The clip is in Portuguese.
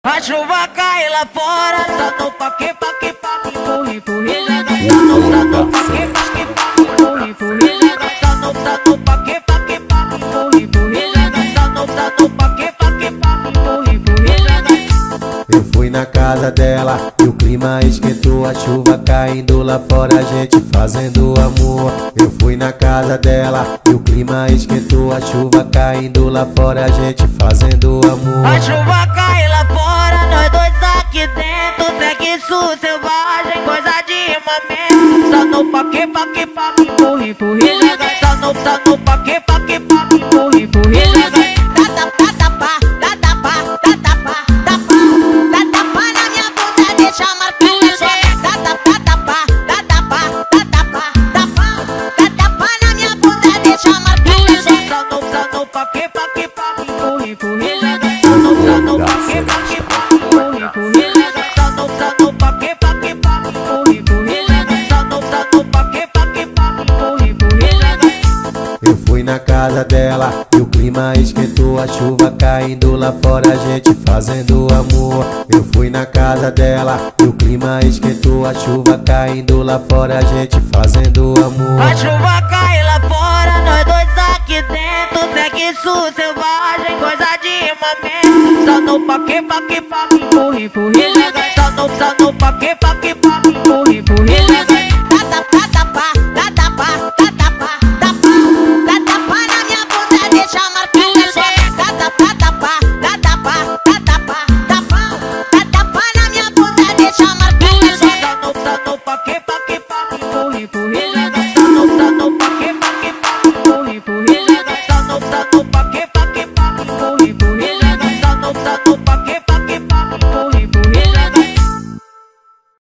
A chuva cai lá fora, só no paque, paque, paque, empurra, empurra, só no paque, paque, paque, empurra, empurra, só no paque, paque, paque, empurra, empurra, só no paque, paque, paque, empurra, empurra. Eu fui na casa dela e o clima esquentou, a chuva caindo lá fora, a gente fazendo amor. Eu fui na casa dela e o clima esquentou, a chuva caindo lá fora, a gente fazendo amor. A chuva cai lá fora, nós dois aqui dentro, sexo selvagem, coisa de mamãe. Só no paque, paque, paque, empurra, empurra, só no paque, paque, paque, empurra, empurra. Eu fui na casa dela e o clima esquentou, a chuva caindo lá fora, a gente fazendo amor. Eu fui na casa dela e o clima esquentou, a chuva caindo lá fora, a gente fazendo amor. A chuva cai lá fora, nós dois aqui dentro, sexo selvagem, coisa de mamãe. Só no paque, paque, paque, empurra, empurra, só no paque, paque, paque, empurra, empurra.